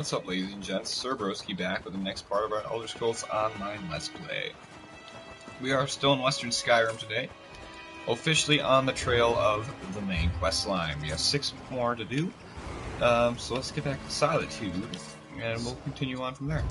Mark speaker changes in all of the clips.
Speaker 1: What's up, ladies and gents? Sir Broski back with the next part of our Elder Scrolls Online Let's Play. We are still in Western Skyrim today, officially on the trail of the main quest line. We have 6 more to do, so let's get back to Solitude, and we'll continue on from there.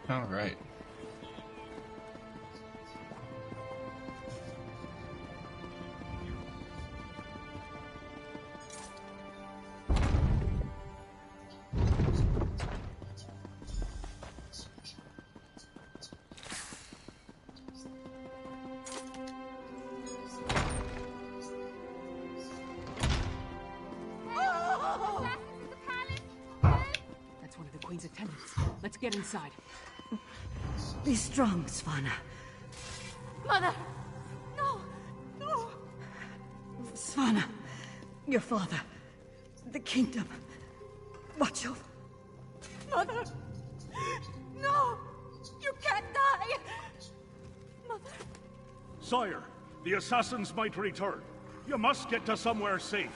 Speaker 1: Alright.
Speaker 2: That's one of the Queen's attendants. Let's get inside.
Speaker 3: Be strong, Svanna.
Speaker 2: Mother! No! No!
Speaker 3: Svanna, your father, the kingdom. Watch over.
Speaker 2: Mother! No! You can't die! Mother!
Speaker 4: Sire, the assassins might return. You must get to somewhere safe.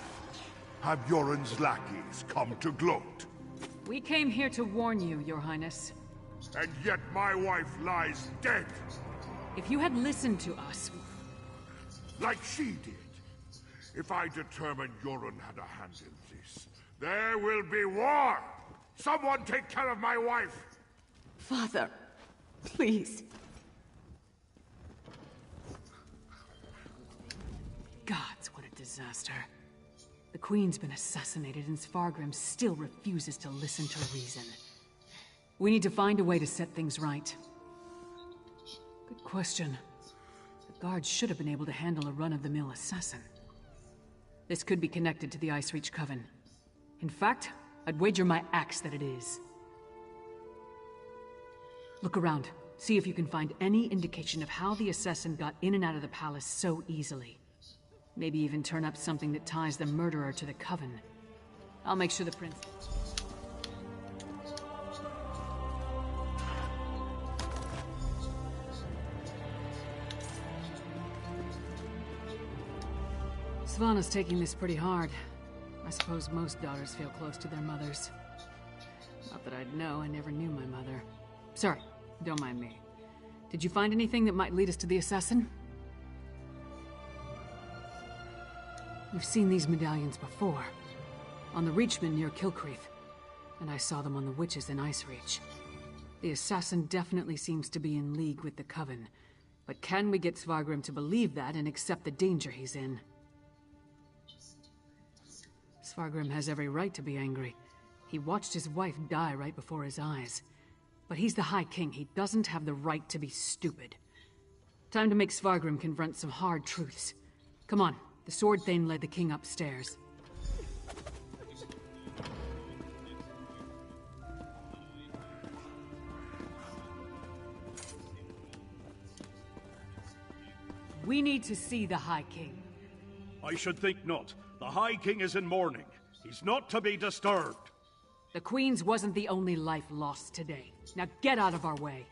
Speaker 5: Have Yoren's lackeys come to gloat?
Speaker 2: We came here to warn you, Your Highness.
Speaker 5: And yet my wife lies dead,
Speaker 2: If you had listened to us...
Speaker 5: like she did. If I determine Yoren had a hand in this, there will be war! Someone take care of my wife!
Speaker 3: Father, please.
Speaker 2: Gods, what a disaster. The Queen's been assassinated and Svargrim still refuses to listen to reason. We need to find a way to set things right. Good question. The guards should have been able to handle a run-of-the-mill assassin. This could be connected to the Ice Reach Coven. In fact, I'd wager my axe that it is. Look around. See if you can find any indication of how the assassin got in and out of the palace so easily. Maybe even turn up something that ties the murderer to the Coven. I'll make sure the prince... Svanna's taking this pretty hard. I suppose most daughters feel close to their mothers. Not that I'd know, I never knew my mother. Sorry, don't mind me. Did you find anything that might lead us to the assassin? We've seen these medallions before. On the Reachman near Kilcreath. And I saw them on the witches in Ice Reach. The assassin definitely seems to be in league with the Coven. But can we get Svargrim to believe that and accept the danger he's in? Svargrim has every right to be angry. He watched his wife die right before his eyes. But he's the High King. He doesn't have the right to be stupid. Time to make Svargrim confront some hard truths. Come on. The Sword Thane led the king upstairs. We need to see the High King.
Speaker 4: I should think not. The High King is in mourning. He's not to be disturbed.
Speaker 2: The Queen's wasn't the only life lost today. Now get out of our way.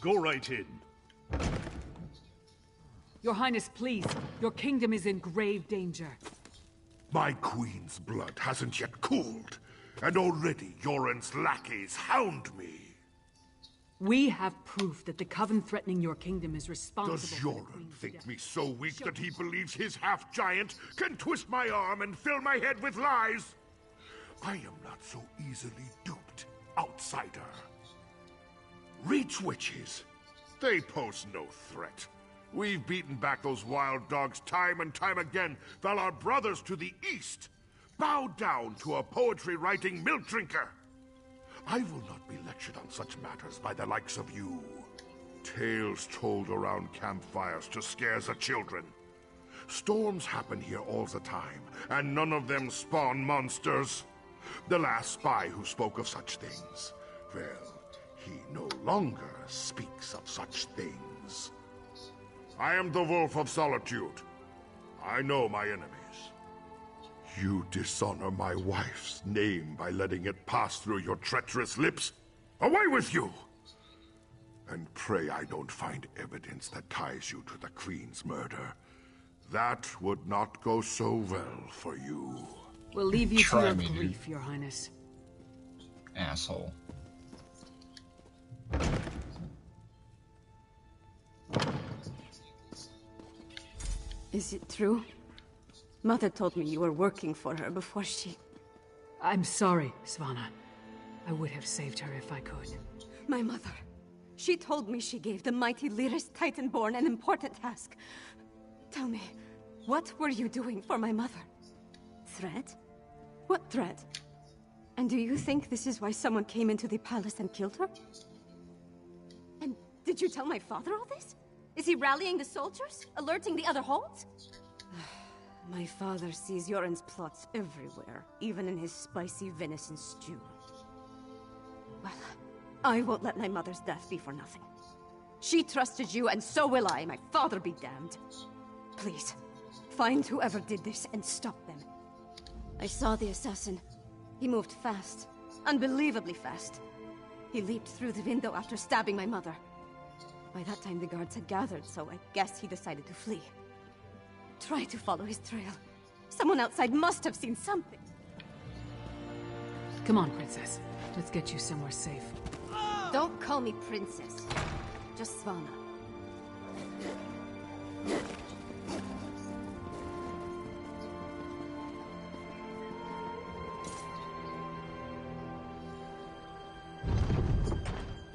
Speaker 4: Go right in.
Speaker 2: Your Highness, please. Your kingdom is in grave danger.
Speaker 5: My queen's blood hasn't yet cooled, and already Yoren's lackeys hound me.
Speaker 2: We have proof that the coven threatening your kingdom is responsible
Speaker 5: Does
Speaker 2: for the
Speaker 5: Yoren
Speaker 2: Queen's
Speaker 5: think
Speaker 2: death.
Speaker 5: me so weak that he believes his half-giant can twist my arm and fill my head with lies? I am not so easily duped, outsider. Reach witches. They pose no threat. We've beaten back those wild dogs time and time again, while our brothers to the east bow down to a poetry-writing milk drinker. I will not be lectured on such matters by the likes of you. Tales told around campfires to scare the children. Storms happen here all the time, and none of them spawn monsters. The last spy who spoke of such things, well, he no longer speaks of such things. I am the Wolf of Solitude. I know my enemies. You dishonor my wife's name by letting it pass through your treacherous lips. Away with you! And pray I don't find evidence that ties you to the Queen's murder. That would not go so well for you.
Speaker 2: We'll leave you
Speaker 1: Try
Speaker 2: to your
Speaker 1: me, dude.
Speaker 2: grief, Your Highness.
Speaker 1: Asshole.
Speaker 3: Is it true? Mother told me you were working for her before she...
Speaker 2: I'm sorry, Svanna. I would have saved her if I could.
Speaker 3: My mother. She told me she gave the mighty Lyris Titanborn an important task. Tell me, what were you doing for my mother? Threat? What threat? And do you think this is why someone came into the palace and killed her? And did you tell my father all this? Is he rallying the soldiers? Alerting the other holds? My father sees Yoren's plots everywhere, even in his spicy venison stew. Well, I won't let my mother's death be for nothing. She trusted you, and so will I. My father be damned. Please, find whoever did this and stop them. I saw the assassin. He moved fast. Unbelievably fast. He leaped through the window after stabbing my mother. By that time, the guards had gathered, so I guess he decided to flee. Try to follow his trail. Someone outside must have seen something.
Speaker 2: Come on, Princess. Let's get you somewhere safe.
Speaker 3: Don't call me princess. Just Svanna.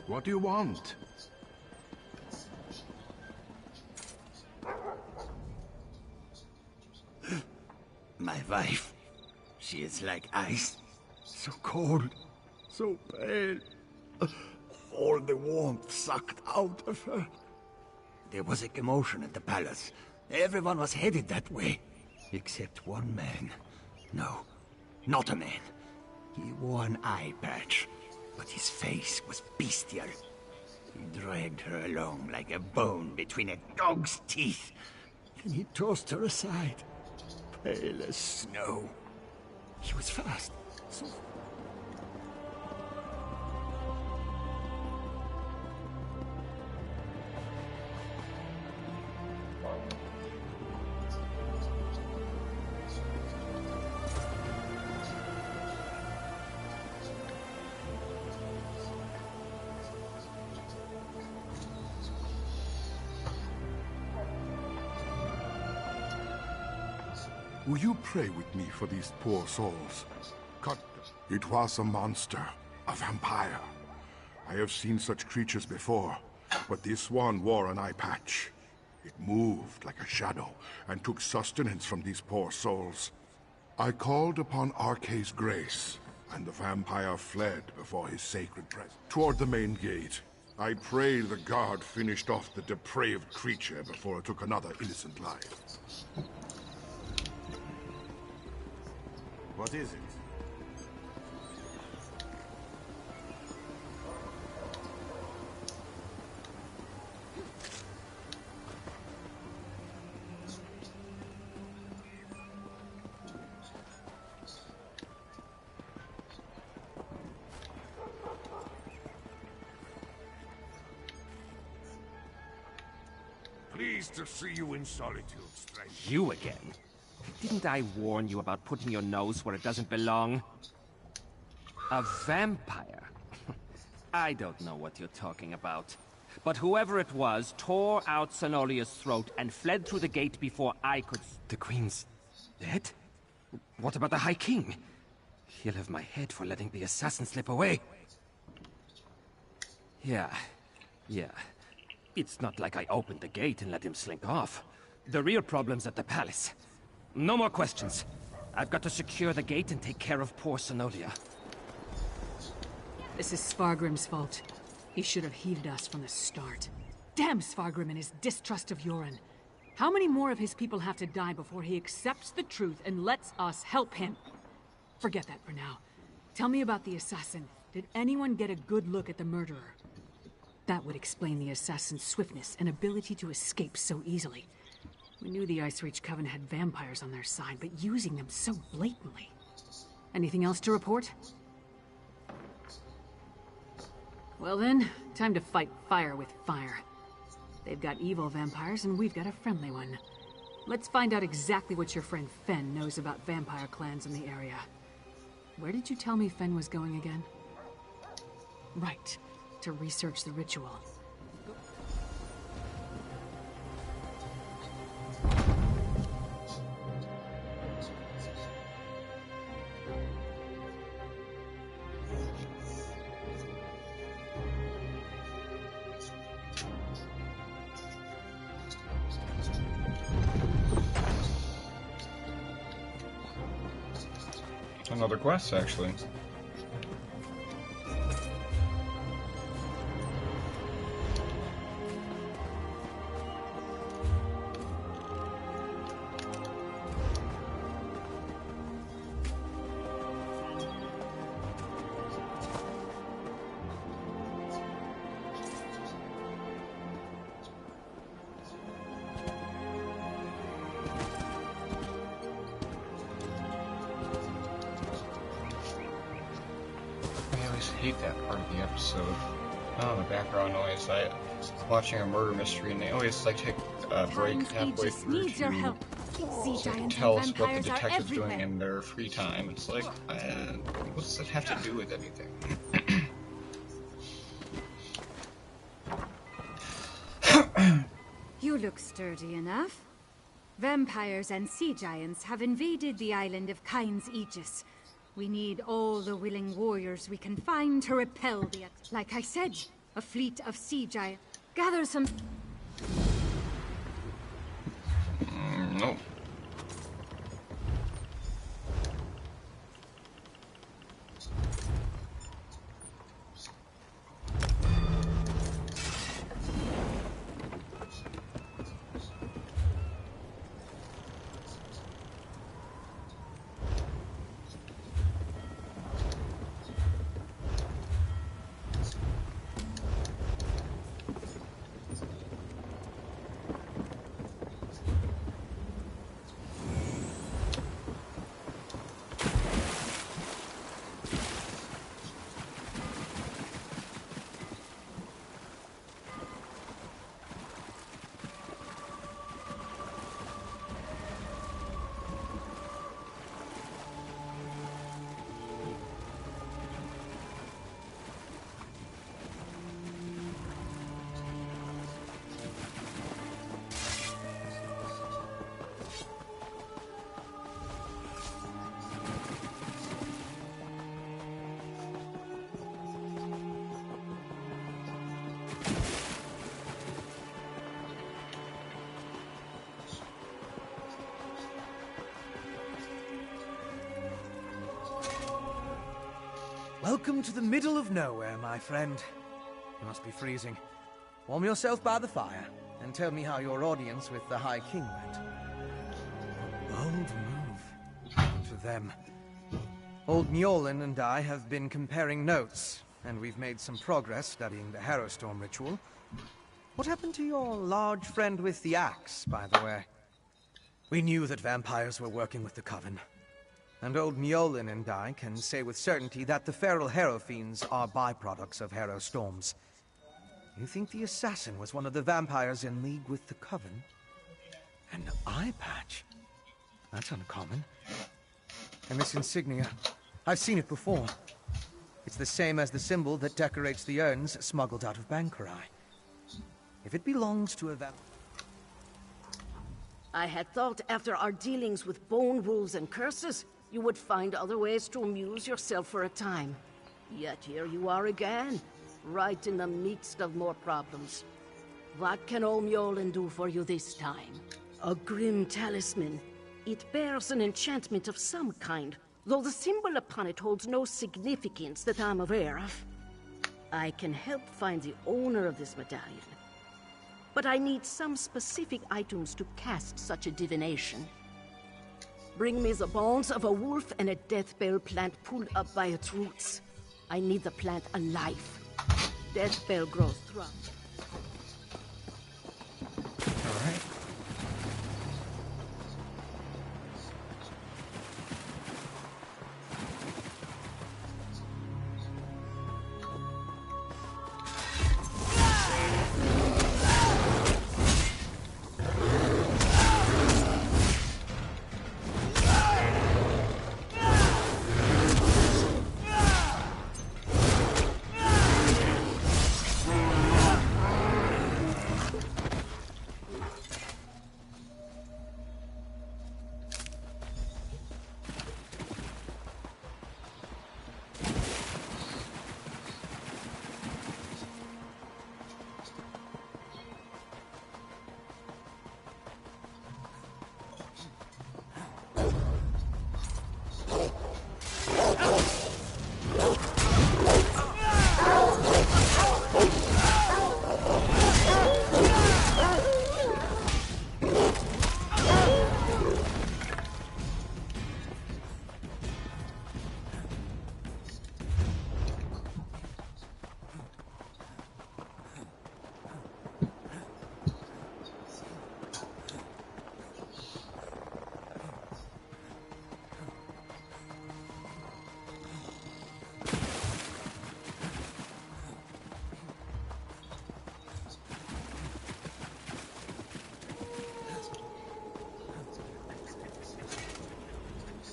Speaker 5: What do you want?
Speaker 6: My wife. She is like ice. So cold. So pale. All the warmth sucked out of her. There was a commotion at the palace. Everyone was headed that way. Except one man. No, not a man. He wore an eye patch, but his face was bestial. He dragged her along like a bone between a dog's teeth. Then he tossed her aside, pale as snow. He was fast, so...
Speaker 5: Will you pray with me for these poor souls? Cut. It was a monster, a vampire. I have seen such creatures before, but this one wore an eye patch. It moved like a shadow and took sustenance from these poor souls. I called upon Arkay's grace, and the vampire fled before his sacred presence. Toward the main gate. I pray the guard finished off the depraved creature before it took another innocent life.
Speaker 7: What is it?
Speaker 5: Pleased to see you in solitude, stranger.
Speaker 7: You again? Didn't I warn you about putting your nose where it doesn't belong? A vampire? I don't know what you're talking about. But whoever it was tore out Senolia's throat and fled through the gate before I could... The Queen's dead? What about the High King? He'll have my head for letting the assassin slip away. Yeah. It's not like I opened the gate and let him slink off. The real problem's at the palace. No more questions. I've got to secure the gate and take care of poor Senolia.
Speaker 2: This is Svargrim's fault. He should have heeded us from the start. Damn Svargrim and his distrust of Yoren. How many more of his people have to die before he accepts the truth and lets us help him? Forget that for now. Tell me about the assassin. Did anyone get a good look at the murderer? That would explain the assassin's swiftness and ability to escape so easily. We knew the Ice Reach Coven had vampires on their side, but using them so blatantly. Anything else to report? Well then, time to fight fire with fire. They've got evil vampires and we've got a friendly one. Let's find out exactly what your friend Fen knows about vampire clans in the area. Where did you tell me Fen was going again? Right, to research the ritual.
Speaker 1: Another quest, actually. Hate that part of the episode. Oh, the background noise. Watching a murder mystery, and they always like take a break halfway through to tell us what the detective's doing in their free time. It's like, what does that have to do with anything?
Speaker 8: You look sturdy enough. Vampires and sea giants have invaded the island of Kyne's Aegis. We need all the willing warriors we can find to repel the... Like I said, a fleet of sea giants. Gather some...
Speaker 1: No.
Speaker 9: Welcome to the middle of nowhere, my friend. You must be freezing. Warm yourself by the fire, and tell me how your audience with the High King went. A bold move. For them. Old Mjolnir and I have been comparing notes, and we've made some progress studying the Harrowstorm ritual. What happened to your large friend with the axe, by the way? We knew that vampires were working with the Coven. And old Mjolnir and I can say with certainty that the feral Harrow fiends are byproducts of Harrowstorms. You think the assassin was one of the vampires in league with the Coven? An eye patch? That's uncommon. And this insignia, I've seen it before. It's the same as the symbol that decorates the urns smuggled out of Bankarai. If it belongs to a vampire...
Speaker 10: I had thought after our dealings with bone wolves and curses, you would find other ways to amuse yourself for a time. Yet here you are again, right in the midst of more problems. What can Omyolan do for you this time? A grim talisman. It bears an enchantment of some kind, though the symbol upon it holds no significance that I'm aware of. I can help find the owner of this medallion, but I need some specific items to cast such a divination. Bring me the bones of a wolf and a deathbell plant pulled up by its roots. I need the plant alive. Deathbell grows strong.
Speaker 9: All right.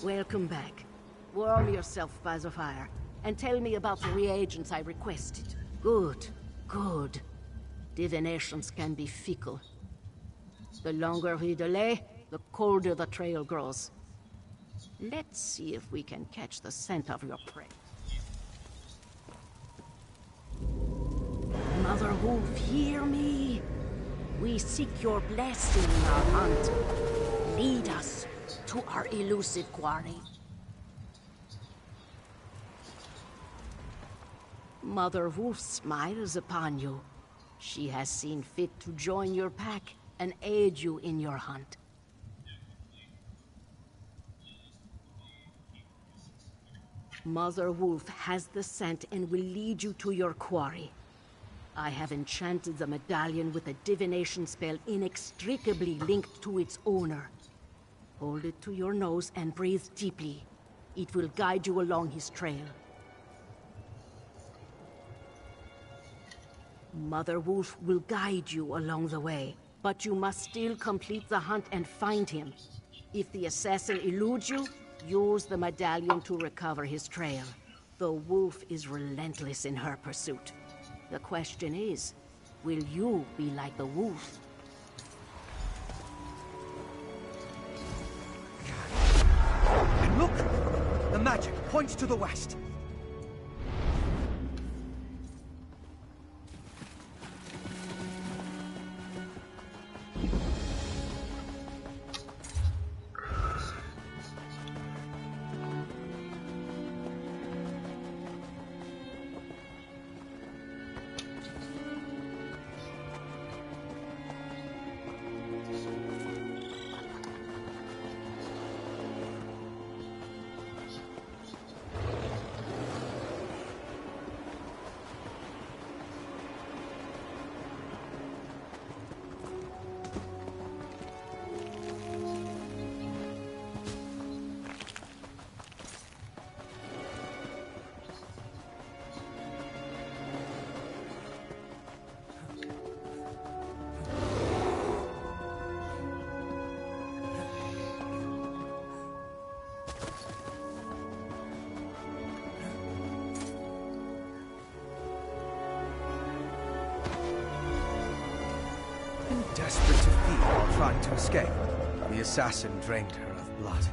Speaker 10: Welcome back. Warm yourself by the fire, and tell me about the reagents I requested. Good, good. Divinations can be fickle. The longer we delay, the colder the trail grows. Let's see if we can catch the scent of your prey. Mother Wolf, hear me. We seek your blessing in our hunt. Lead us to our elusive quarry. Mother Wolf smiles upon you. She has seen fit to join your pack and aid you in your hunt. Mother Wolf has the scent and will lead you to your quarry. I have enchanted the medallion with a divination spell inextricably linked to its owner. Hold it to your nose and breathe deeply. It will guide you along his trail. Mother Wolf will guide you along the way, but you must still complete the hunt and find him. If the assassin eludes you, use the medallion to recover his trail. The wolf is relentless in her pursuit. The question is, will you be like the wolf?
Speaker 9: And look! The magic points to the west. Desperate to feed while trying to escape, the assassin drained her of blood.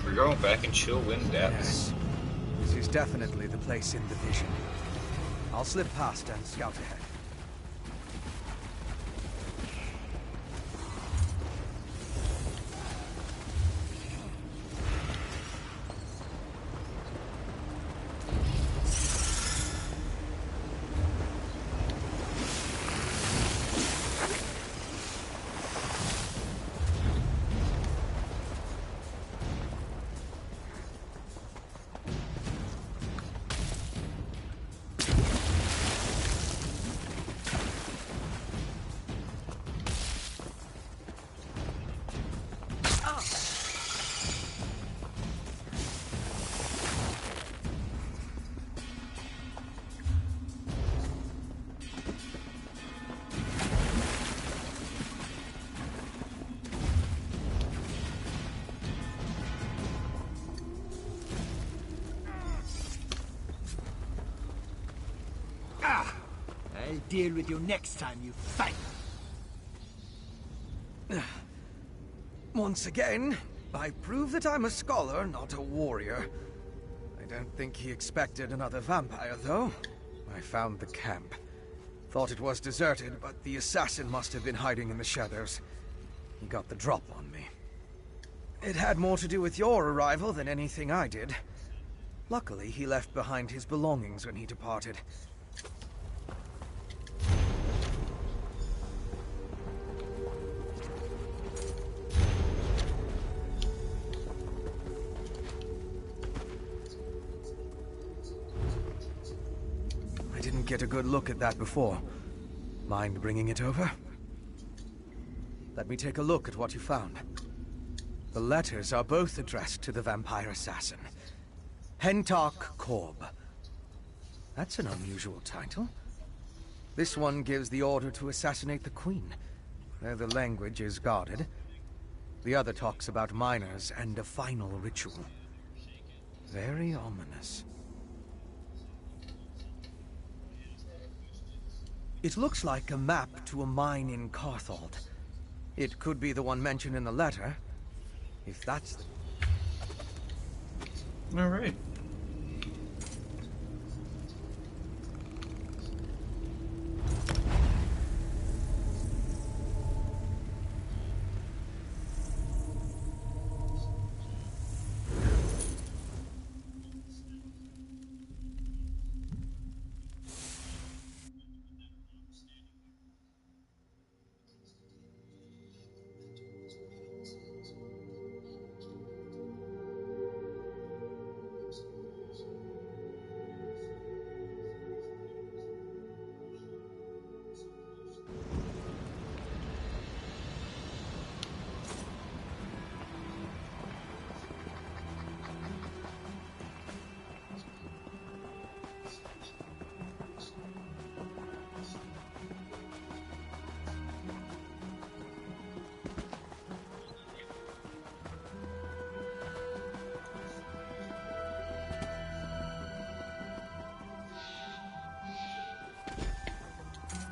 Speaker 1: We're going back in chill wind depths.
Speaker 9: Yes. This is definitely the place in the vision. I'll slip past and scout ahead.
Speaker 6: I'll deal with you next time you fight.
Speaker 9: Once again, I prove that I'm a scholar, not a warrior. I don't think he expected another vampire, though. I found the camp. Thought it was deserted, but the assassin must have been hiding in the shadows. He got the drop on me. It had more to do with your arrival than anything I did. Luckily, he left behind his belongings when he departed. I didn't get a good look at that before. Mind bringing it over? Let me take a look at what you found. The letters are both addressed to the vampire assassin. Hentark Korb. That's an unusual title. This one gives the order to assassinate the queen, though the language is guarded. The other talks about miners and a final ritual. Very ominous. It looks like a map to a mine in Carthald. It could be the one mentioned in the letter, if that's the...
Speaker 1: All right.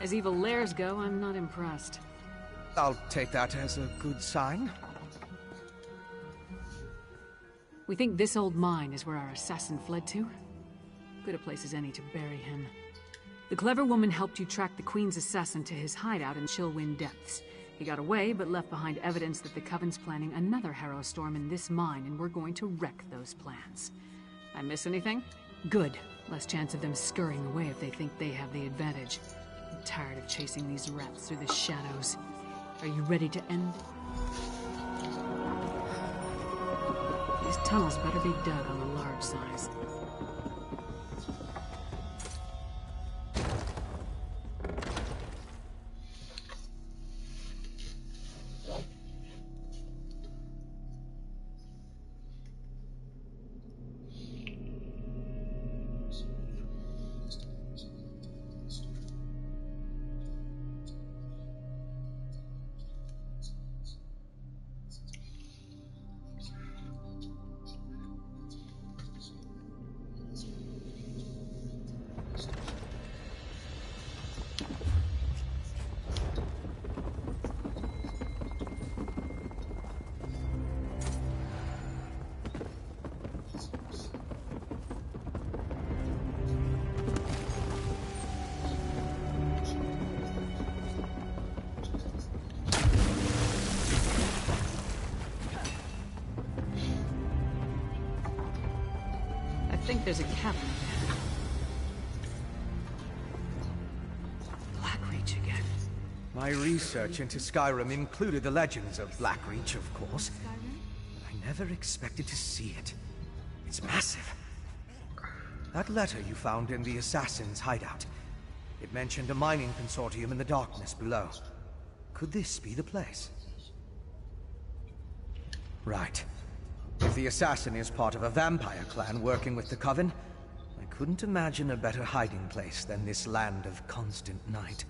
Speaker 2: As evil lairs go, I'm not impressed.
Speaker 9: I'll take that as a good sign.
Speaker 2: We think this old mine is where our assassin fled to? Good a place as any to bury him. The clever woman helped you track the Queen's assassin to his hideout in Chillwind Depths. He got away, but left behind evidence that the Coven's planning another Harrow Storm in this mine, and we're going to wreck those plans. I miss anything? Good. Less chance of them scurrying away if they think they have the advantage. I'm tired of chasing these rats through the shadows. Are you ready to end? These tunnels better be dug on the large size. I think there's a cabin there. Blackreach again.
Speaker 9: My research into Skyrim included the legends of Blackreach, of course. I never expected to see it. It's massive. That letter you found in the assassin's hideout. It mentioned a mining consortium in the darkness below. Could this be the place? Right. If the assassin is part of a vampire clan working with the Coven, I couldn't imagine a better hiding place than this land of constant night.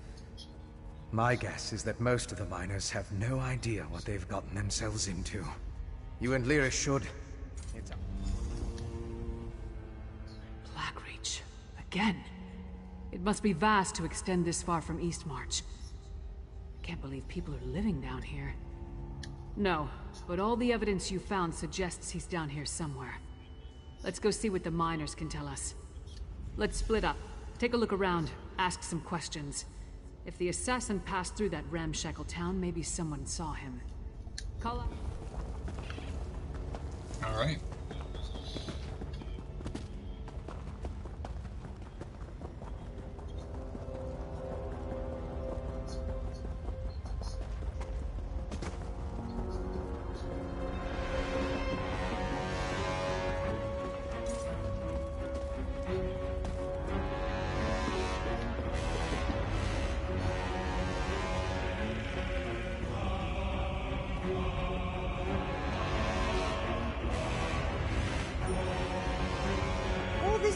Speaker 9: My guess is that most of the miners have no idea what they've gotten themselves into. You and Lyra should.
Speaker 2: Blackreach. Again. It must be vast to extend this far from Eastmarch. Can't believe people are living down here. No, but all the evidence you found suggests he's down here somewhere. Let's go see what the miners can tell us. Let's split up, take a look around, ask some questions. If the assassin passed through that ramshackle town, maybe someone saw him. Call up.
Speaker 1: All right.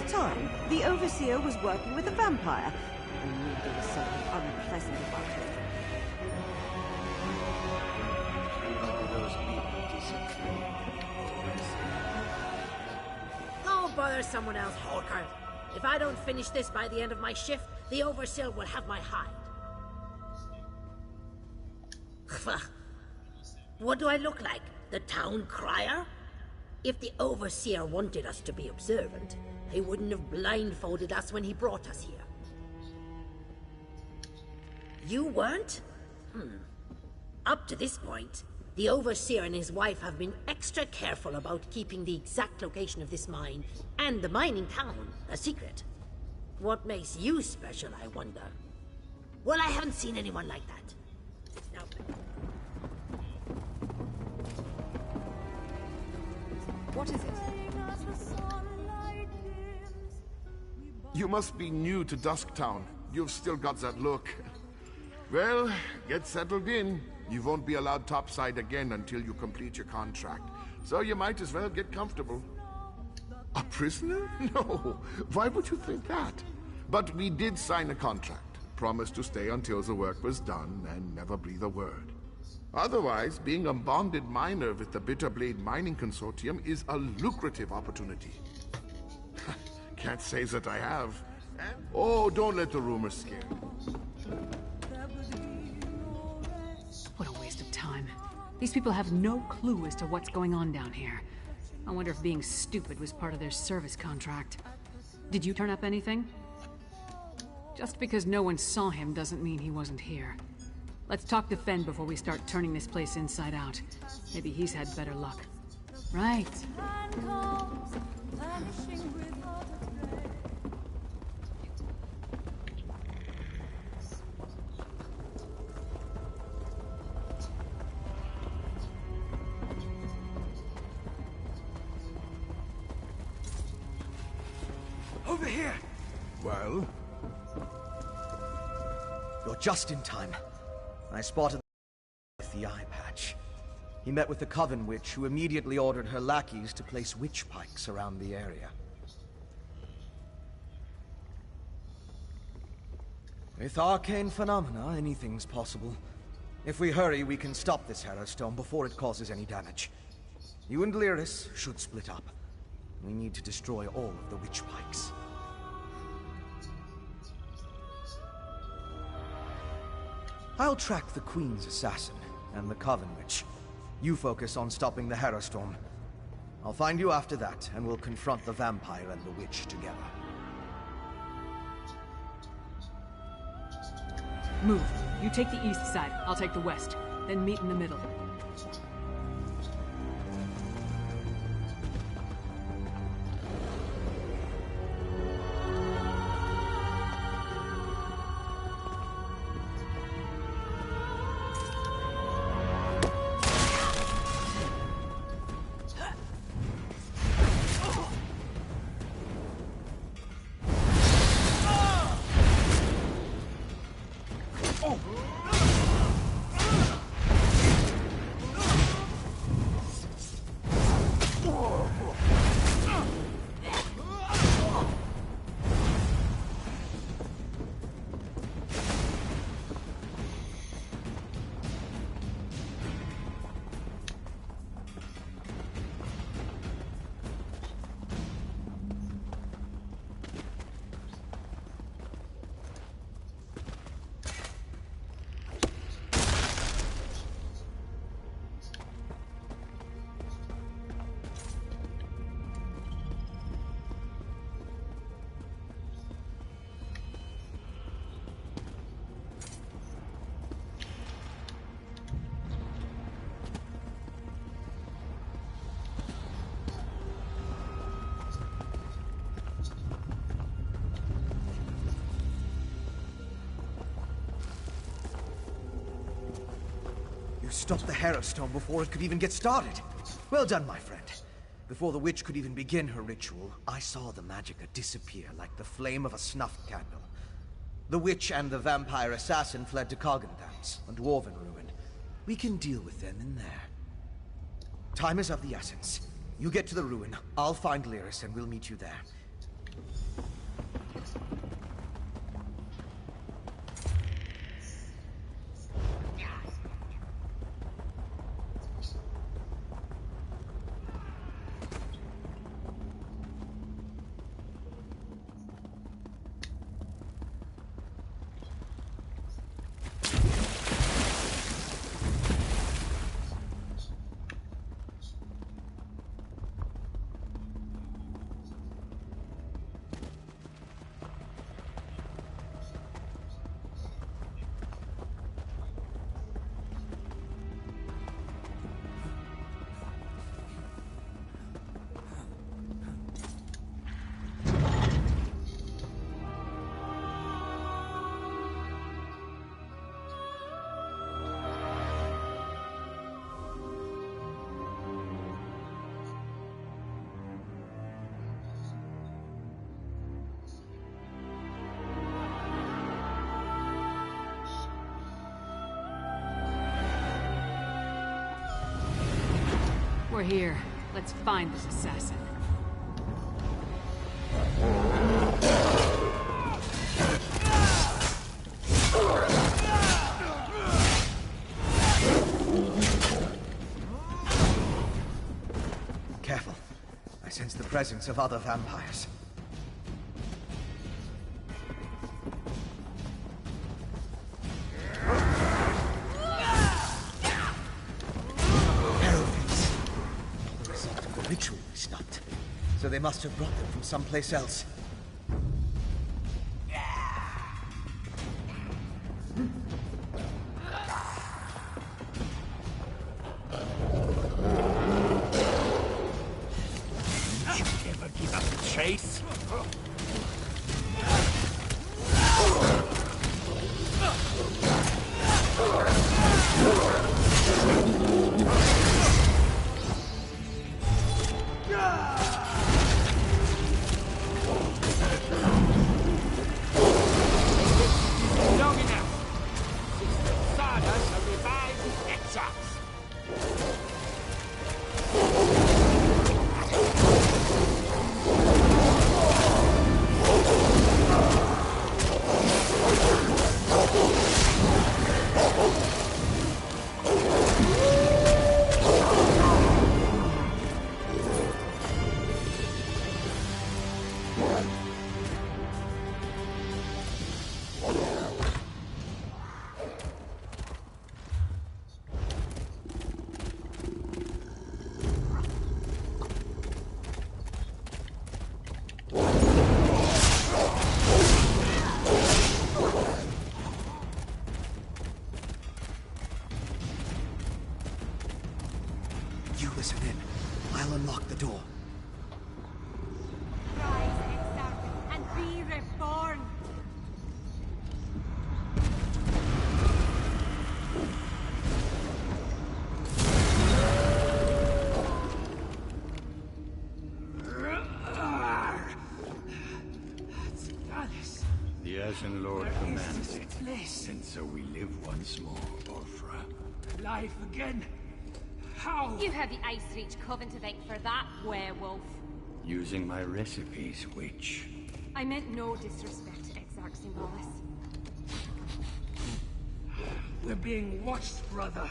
Speaker 11: Time, the Overseer was working with a vampire. I knew there was something unpleasant about him.
Speaker 12: Go bother someone else, Holker. If I don't finish this by the end of my shift, the Overseer will have my hide. What do I look like? The town crier? If the Overseer wanted us to be observant, he wouldn't have blindfolded us when he brought us here. You weren't? Up to this point, the Overseer and his wife have been extra careful about keeping the exact location of this mine and the mining town a secret. What makes you special, I wonder? Well, I haven't seen anyone like that. Now...
Speaker 2: What is it?
Speaker 5: You must be new to Dusktown. You've still got that look. Well, get settled in. You won't be allowed topside again until you complete your contract. So you might as well get comfortable. A prisoner? No. Why would you think that? But we did sign a contract. Promised to stay until the work was done and never breathe a word. Otherwise, being a bonded miner with the Bitterblade Mining Consortium is a lucrative opportunity. Can't say that I have. Oh, don't let the rumors scare you.
Speaker 2: What a waste of time. These people have no clue as to what's going on down here. I wonder if being stupid was part of their service contract. Did you turn up anything? Just because no one saw him doesn't mean he wasn't here. Let's talk to Fen before we start turning this place inside out. Maybe he's had better luck. Right.
Speaker 9: Over here!
Speaker 5: Well?
Speaker 9: You're just in time. I spotted with the eye patch. He met with the Coven Witch, who immediately ordered her lackeys to place witch pikes around the area. With arcane phenomena, anything's possible. If we hurry, we can stop this Harrowstone before it causes any damage. You and Lyris should split up. We need to destroy all of the witch pikes. I'll track the Queen's assassin and the Coven Witch. You focus on stopping the Harrowstorm. I'll find you after that, and we'll confront the vampire and the witch together.
Speaker 2: Move. You take the east side, I'll take the west. Then meet in the middle.
Speaker 9: You stopped the Harrowstone before it could even get started. Well done, my friend. Before the witch could even begin her ritual, I saw the magicka disappear like the flame of a snuffed candle. The witch and the vampire assassin fled to Coggentham's, a dwarven ruin. We can deal with them in there. Time is of the essence. You get to the ruin, I'll find Lyris, and we'll meet you there.
Speaker 2: We're here. Let's find this assassin.
Speaker 9: Careful. I sense the presence of other vampires. so they must have brought them from someplace else.
Speaker 6: Did you ever give up the chase?
Speaker 7: Long enough. Sister Sada shall revive the exarchs.
Speaker 9: You listen in. I'll unlock the door.
Speaker 8: Rise, Exarch, and be reborn!
Speaker 6: The Ashen Lord commands it, and so we live once more, Orfra.
Speaker 7: Life again? How?
Speaker 13: You had the Ice Reach Coven to thank for that, werewolf.
Speaker 6: Using my recipes, witch.
Speaker 13: I meant no disrespect to Exarch Symbolis.
Speaker 7: We're being watched, brother.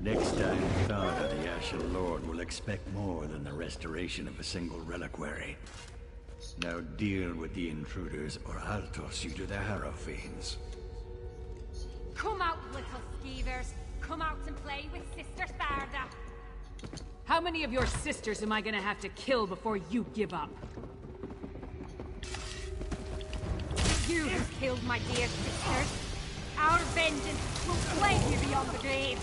Speaker 6: Next time, Thada, the Ashen Lord, will expect more than the restoration of a single reliquary. Now deal with the intruders, or I'll toss you to the Harrow Fiends.
Speaker 13: Come out, little skeevers. Come out and play with Sister Sarda.
Speaker 2: How many of your sisters am I gonna have to kill before you give up?
Speaker 13: You who killed my dear sisters. Our vengeance will flame you beyond the grave.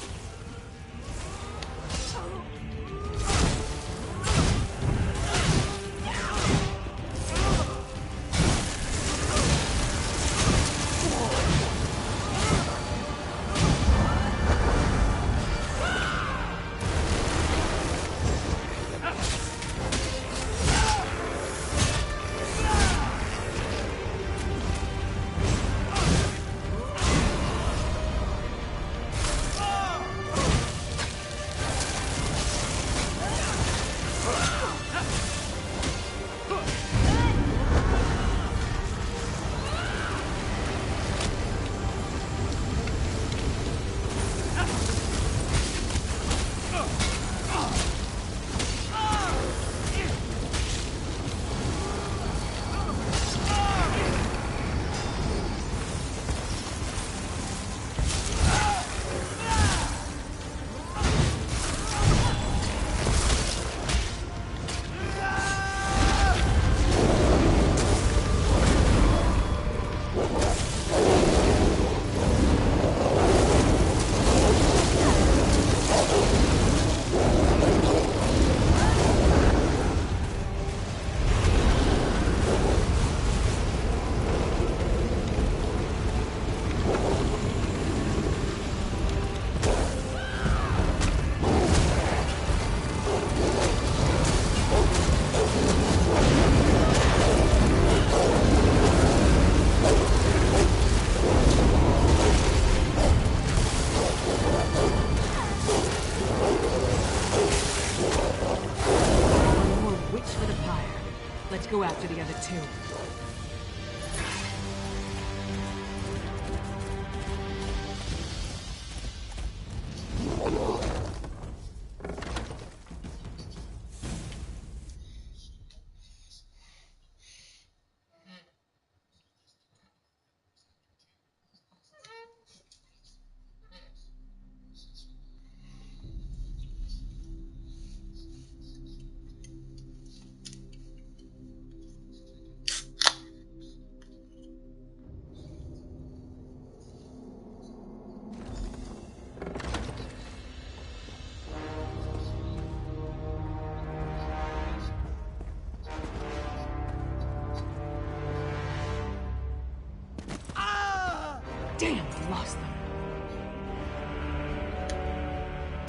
Speaker 2: go after the other two.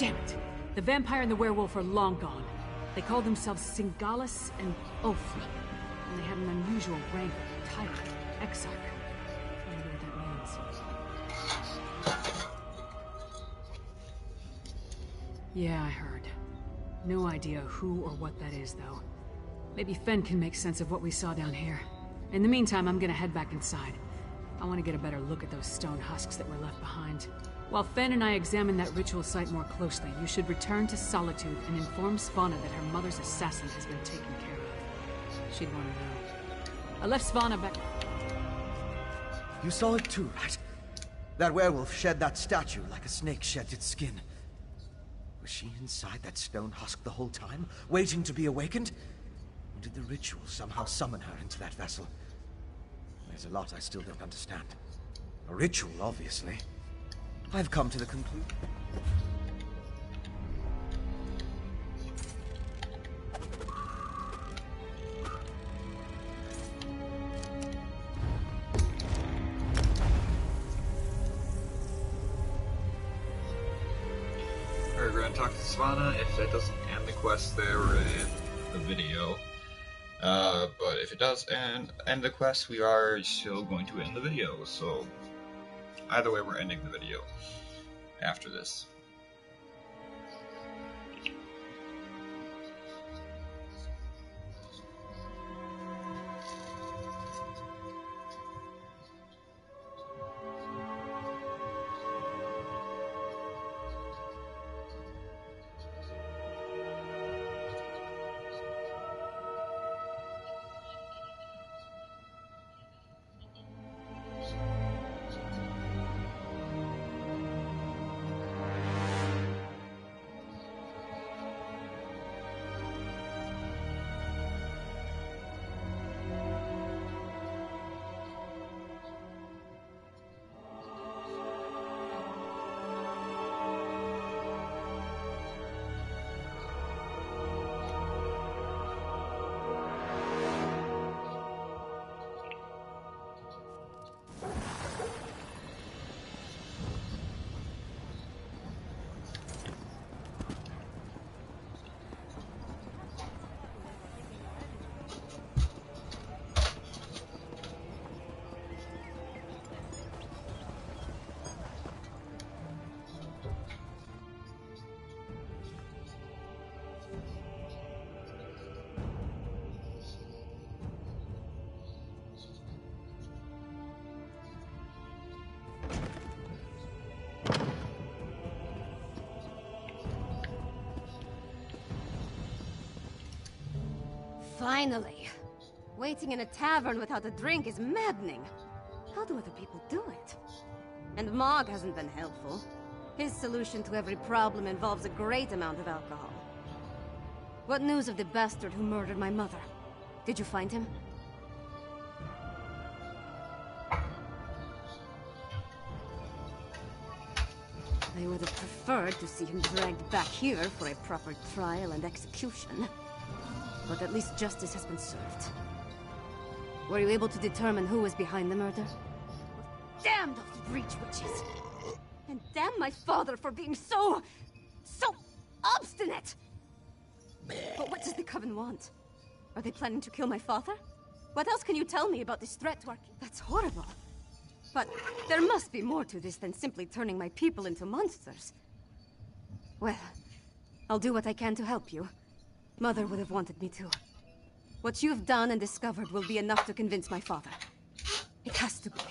Speaker 2: Damn it! The vampire and the werewolf are long gone. They called themselves Singalis and Ofri, and they had an unusual rank of title, Exarch. I wonder what that means. Yeah, I heard. No idea who or what that is, though. Maybe Fen can make sense of what we saw down here. In the meantime, I'm gonna head back inside. I want to get a better look at those stone husks that were left behind. While Fen and I examine that ritual site more closely, you should return to Solitude and inform Svanna that her mother's assassin has been taken care of. She'd want to know. I left Svanna back...
Speaker 9: You saw it too, right? That werewolf shed that statue like a snake sheds its skin. Was she inside that stone husk the whole time, waiting to be awakened? Or did the ritual somehow summon her into that vessel? There's a lot I still don't understand. A ritual, obviously. I've come to the conclusion.
Speaker 1: Alright, we're gonna talk to Svanna. If that doesn't end the quest there, we're gonna end the video. But if it does end the quest, we are still going to end the video. So either way, we're ending the video after this.
Speaker 3: Finally! Waiting in a tavern without a drink is maddening. How do other people do it? And Mog hasn't been helpful. His solution to every problem involves a great amount of alcohol. What news of the bastard who murdered my mother? Did you find him? I would have preferred to see him dragged back here for a proper trial and execution. But at least justice has been served. Were you able to determine who was behind the murder? Damn those breach witches! And damn my father for being so obstinate! But what does the Coven want? Are they planning to kill my father? What else can you tell me about this threat to our... That's horrible. But there must be more to this than simply turning my people into monsters. Well, I'll do what I can to help you. Mother would have wanted me to. What you've done and discovered will be enough to convince my father. It has to be.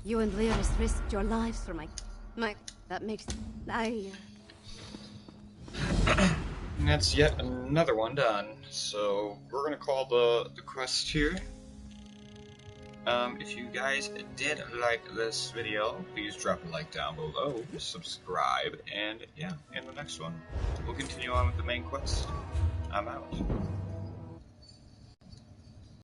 Speaker 3: You and Lyris risked your lives for my... That makes...
Speaker 1: And that's yet another one done. So we're gonna call the quest here. If you guys did like this video, please drop a like down below, subscribe, and yeah, in the next one, we'll continue on with the main quest. I'm out.